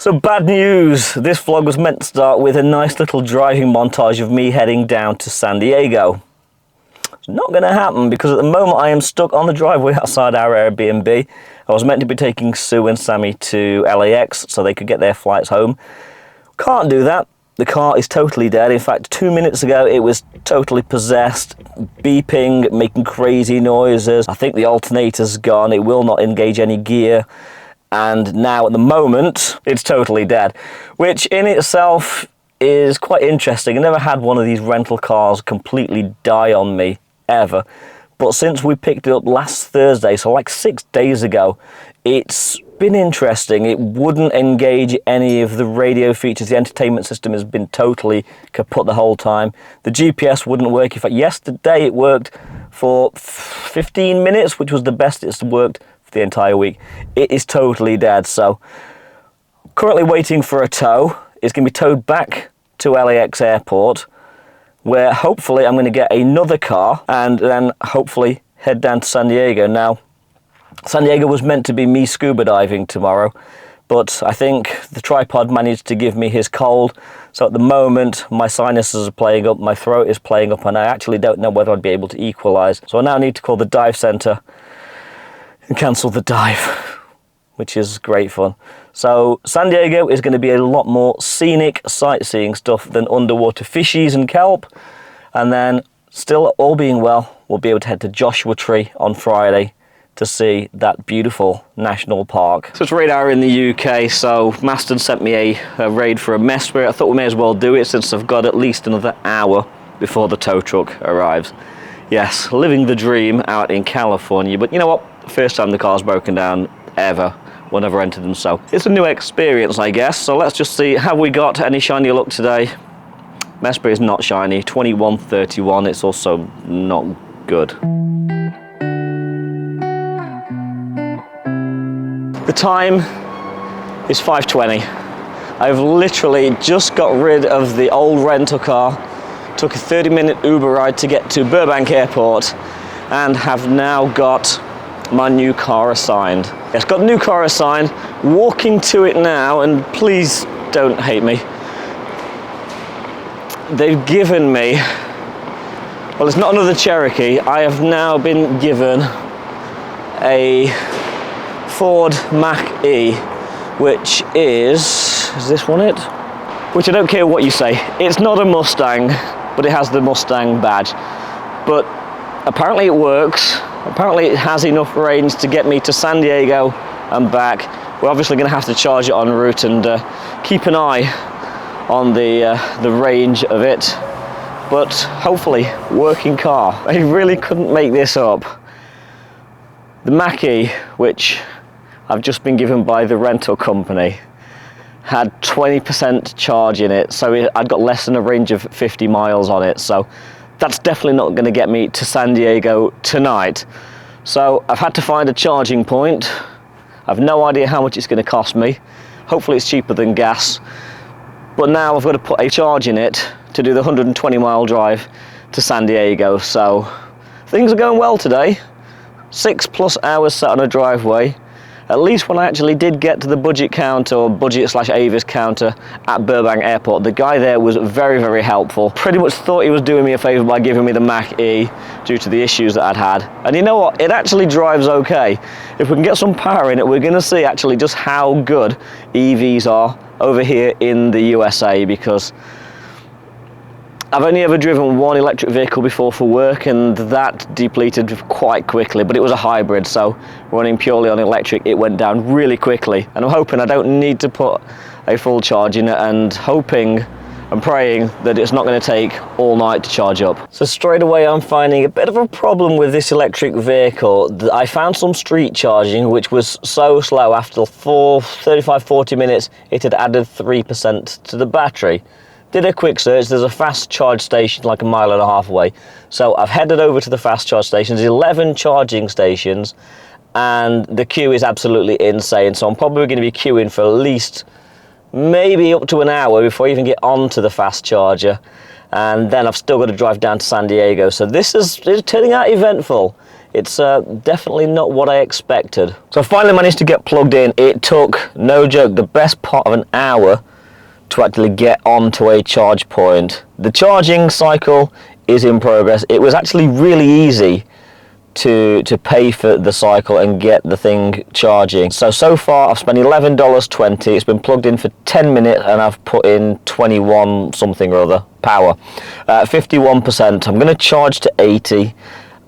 So bad news, this vlog was meant to start with a nice little driving montage of me heading down to San Diego. It's not going to happen because at the moment I am stuck on the driveway outside our Airbnb. I was meant to be taking Sue and Sammy to LAX so they could get their flights home. Can't do that. The car is totally dead. In fact, 2 minutes ago it was totally possessed, beeping, making crazy noises. I think the alternator's gone. It will not engage any gear. And now at the moment, it's totally dead, which in itself is quite interesting. I never had one of these rental cars completely die on me, ever. But since we picked it up last Thursday, so like 6 days ago, it's been interesting. It wouldn't engage any of the radio features. The entertainment system has been totally kaput the whole time. The GPS wouldn't work. In fact, yesterday it worked for 15 minutes, which was the best it's worked the entire week. It is totally dead. So currently waiting for a tow. It's going to be towed back to LAX airport, where hopefully I'm going to get another car and then hopefully head down to San Diego. Now, San Diego was meant to be me scuba diving tomorrow, but I think the tripod managed to give me his cold. So at the moment my sinuses are playing up, my throat is playing up, and I actually don't know whether I'd be able to equalize. So I now need to call the dive center and cancel the dive, which is great fun. So San Diego is going to be a lot more scenic sightseeing stuff than underwater fishies and kelp. And then, still all being well, we'll be able to head to Joshua Tree on Friday to see that beautiful national park. So it's raid hour in the UK, so Maston sent me a raid for a mess spirit. I thought we may as well do it since I've got at least another hour before the tow truck arrives. Yes, living the dream out in California, but you know what? First time the car's broken down ever when I've rented them, so it's a new experience, I guess. So let's just see, have we got any shiny luck today? Mesprit is not shiny, 2131, it's also not good. The time is 5:20. I've literally just got rid of the old rental car, took a 30-minute Uber ride to get to Burbank Airport, and have now got my new car assigned. Yes, got a new car assigned, walking to it now, and please don't hate me. They've given me, well, it's not another Cherokee, I have now been given a Ford Mach-E, which is this one it? Which I don't care what you say, it's not a Mustang, but it has the Mustang badge. But apparently it works. Apparently it has enough range to get me to San Diego and back. We're obviously going to have to charge it en route and keep an eye on the range of it. But hopefully, working car. I really couldn't make this up. The Mach-E, which I've just been given by the rental company, had 20% charge in it, so I'd got less than a range of 50 miles on it. So that's definitely not going to get me to San Diego tonight. So I've had to find a charging point. I've no idea how much it's going to cost me. Hopefully it's cheaper than gas. But now I've got to put a charge in it to do the 120-mile drive to San Diego. So things are going well today. 6+ hours sat on a driveway. At least when I actually did get to the budget counter, or budget/Avis counter at Burbank Airport, the guy there was very, very helpful. Pretty much thought he was doing me a favor by giving me the Mach-E due to the issues that I'd had. And you know what? It actually drives okay. If we can get some power in it, we're going to see actually just how good EVs are over here in the USA, because I've only ever driven one electric vehicle before for work, and that depleted quite quickly, but it was a hybrid, so running purely on electric, it went down really quickly. And I'm hoping I don't need to put a full charge in it, and hoping and praying that it's not going to take all night to charge up. So straight away I'm finding a bit of a problem with this electric vehicle. I found some street charging, which was so slow. After 35-40 minutes, it had added 3% to the battery. Did a quick search, there's a fast charge station like 1.5 miles away. So I've headed over to the fast charge stations, 11 charging stations, and the queue is absolutely insane. So I'm probably going to be queuing for at least maybe up to an hour before I even get onto the fast charger. And then I've still got to drive down to San Diego. So this is turning out eventful. it's definitely not what I expected. So I finally managed to get plugged in. It took, no joke, the best part of an hour to actually get onto a charge point. The charging cycle is in progress. It was actually really easy to pay for the cycle and get the thing charging. So far I've spent $11.20. It's been plugged in for 10 minutes and I've put in 21 something or other power. 51%. I'm going to charge to 80.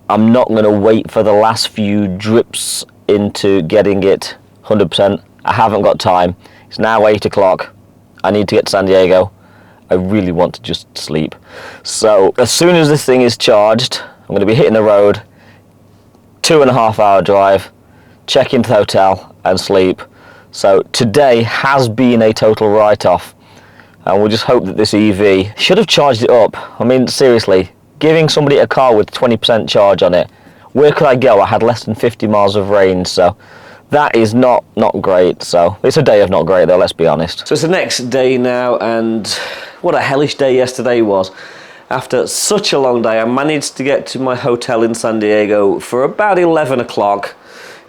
I'm not going to wait for the last few drips into getting it 100%. I haven't got time. It's now 8 o'clock. I need to get to San Diego. I really want to just sleep. So as soon as this thing is charged, I'm going to be hitting the road. 2.5 hour drive, check into the hotel and sleep. So today has been a total write-off, and we'll just hope that this EV should have charged it up. I mean, seriously, giving somebody a car with 20% charge on it, where could I go? I had less than 50 miles of range, so that is not great. So it's a day of not great though, let's be honest. So it's the next day now, and what a hellish day yesterday was. After such a long day, I managed to get to my hotel in San Diego for about 11 o'clock.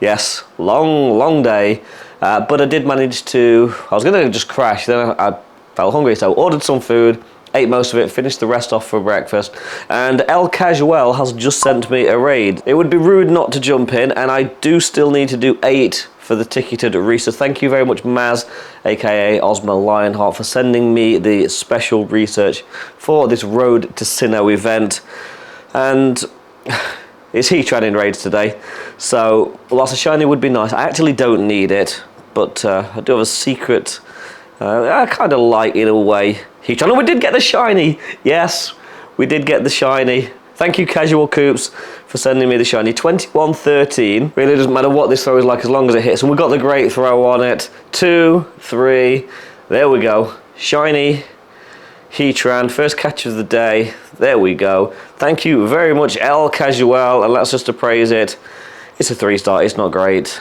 Yes, long day, but I did manage to, I was going to just crash, then I felt hungry, so ordered some food, ate most of it, finished the rest off for breakfast, and El Casual has just sent me a raid. It would be rude not to jump in, and I do still need to do 8 for the ticketed research. Thank you very much, Maz, aka Osmo Lionheart, for sending me the special research for this Road to Sinnoh event. And it's Heatran in raids today, so whilst a shiny would be nice, I actually don't need it, but I do have a secret, I kind of like in a way, Heatran. And we did get the shiny, yes, we did get the shiny. Thank you, Casual Coops, for sending me the shiny. 2113. Really doesn't matter what this throw is like as long as it hits. And we got the great throw on it. 2, 3. There we go. Shiny Heatran. First catch of the day. There we go. Thank you very much, El Casual. And let's just appraise it. It's a 3-star. It's not great.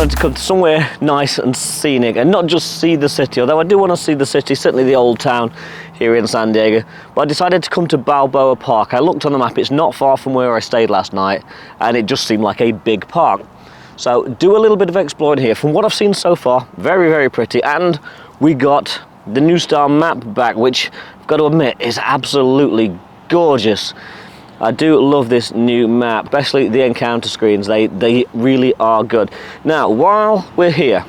To come to somewhere nice and scenic and not just see the city, although I do want to see the city, certainly the old town here in San Diego, but I decided to come to Balboa Park. I looked on the map, it's not far from where I stayed last night, and it just seemed like a big park. So do a little bit of exploring here. From what I've seen so far, very pretty, and we got the New Star map back, which I've got to admit is absolutely gorgeous. I do love this new map, especially the encounter screens. They really are good. Now, while we're here,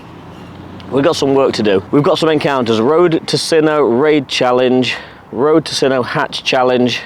we've got some work to do. We've got some encounters. Road to Sinnoh Raid Challenge, Road to Sinnoh Hatch Challenge,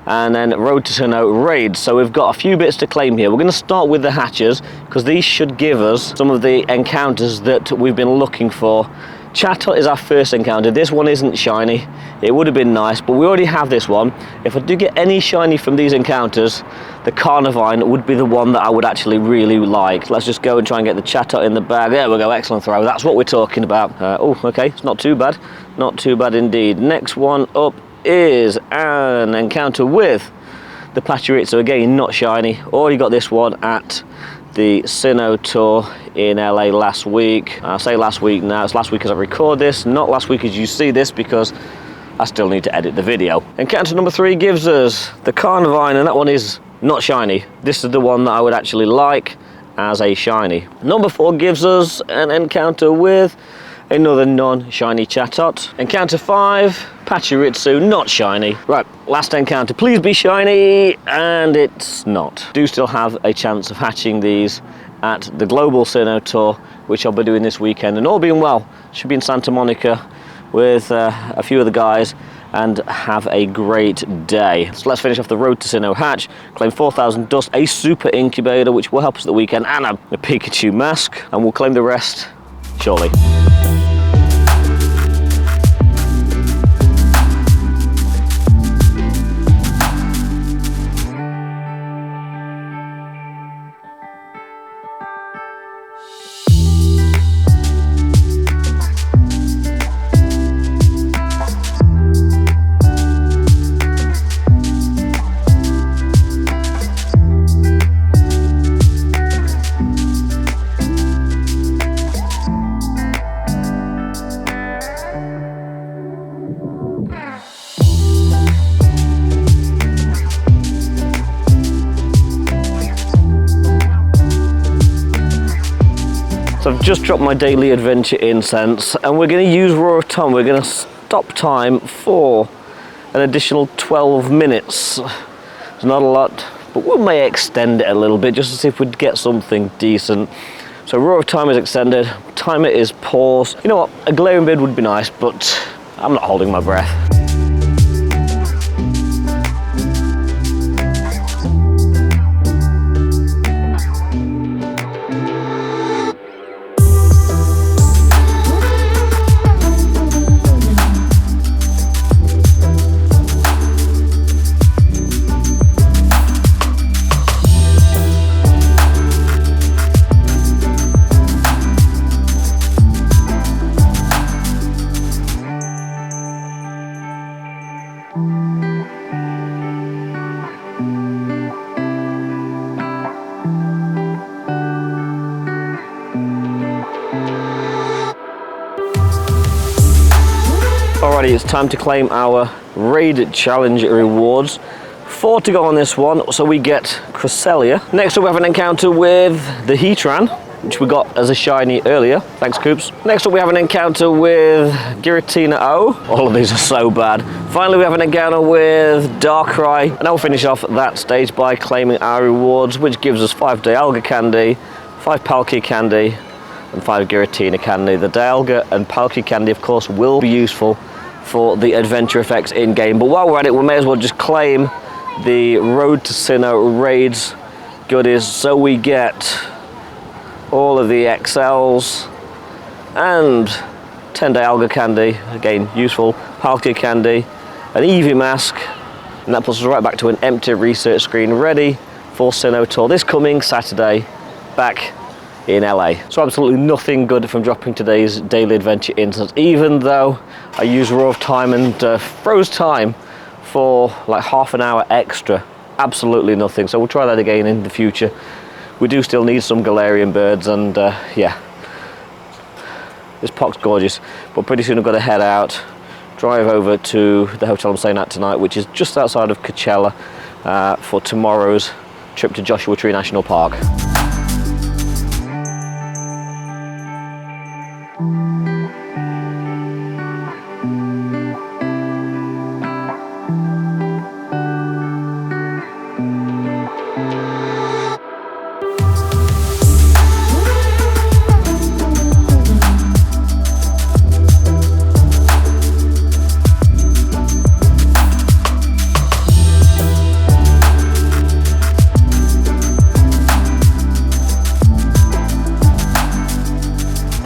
and then Road to Sinnoh Raid. So we've got a few bits to claim here. We're going to start with the hatches, because these should give us some of the encounters that we've been looking for. Chatot is our first encounter. This one isn't shiny. It would have been nice, but we already have this one. If I do get any shiny from these encounters, the Carnivine would be the one that I would actually really like. Let's just go and try and get the Chatot in the bag. There we go, excellent throw. That's what we're talking about. Oh, okay, it's not too bad. Not too bad indeed. Next one up is an encounter with the Pachirisu. Again, not shiny. Already got this one at the Sinnoh tour in LA last week. I say last week now, it's last week as I record this, not last week as you see this, because I still need to edit the video. Encounter number 3 gives us the Carnivine, and that one is not shiny. This is the one that I would actually like as a shiny. Number 4 gives us an encounter with another non-shiny Chatot. Encounter 5, Pachirisu, not shiny. Right, last encounter, please be shiny, and it's not. Do still have a chance of hatching these at the Global Sinnoh Tour, which I'll be doing this weekend, and all being well, should be in Santa Monica with a few of the guys and have a great day. So let's finish off the Road to Sinnoh hatch, claim 4,000 dust, a super incubator which will help us at the weekend, and a Pikachu mask, and we'll claim the rest shortly. So I've just dropped my daily adventure incense, and we're going to use Roar of Time. We're going to stop time for an additional 12 minutes. It's not a lot, but we may extend it a little bit just to see if we'd get something decent. So Roar of Time is extended, timer is paused. You know what, a glaring bid would be nice, but I'm not holding my breath. Alrighty, it's time to claim our Raid Challenge rewards. 4 to go on this one, so we get Cresselia. Next up we have an encounter with the Heatran, which we got as a shiny earlier. Thanks, Coops. Next up we have an encounter with Giratina O. All of these are so bad. Finally we have an encounter with Darkrai, and I'll finish off that stage by claiming our rewards, which gives us 5 Dialga candy, 5 Palkia candy, and 5 Giratina candy. The Dialga and Palkia candy, of course, will be useful for the adventure effects in game, but while we're at it, we may as well just claim the Road to Sinnoh raids goodies, so we get all of the XLs and 10 Dialga candy, again useful, Palkia candy, an Eevee mask, and that puts us right back to an empty research screen ready for Sinnoh Tour this coming Saturday back in LA. So absolutely nothing good from dropping today's daily adventure instance, even though I used Roar of Time and froze time for like half an hour extra. Absolutely nothing, so we'll try that again in the future. We do still need some Galarian birds, and yeah, this Pock's gorgeous, but pretty soon I've got to head out, drive over to the hotel I'm staying at tonight, which is just outside of Coachella, for tomorrow's trip to Joshua Tree National Park.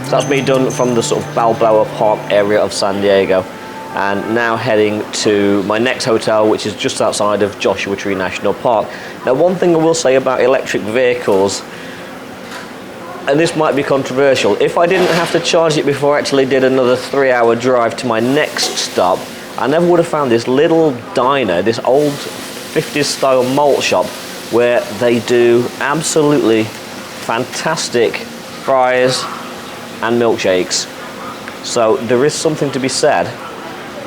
That's me done from the sort of Balboa Park area of San Diego, and now heading to my next hotel, which is just outside of Joshua Tree National Park. Now, one thing I will say about electric vehicles, and this might be controversial, if I didn't have to charge it before I actually did another 3-hour drive to my next stop, I never would have found this little diner, this old 50s style malt shop, where they do absolutely fantastic fries and milkshakes. So there is something to be said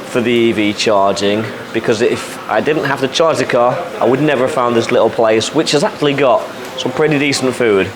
for the EV charging, because if I didn't have to charge the car, I would never have found this little place, which has actually got some pretty decent food.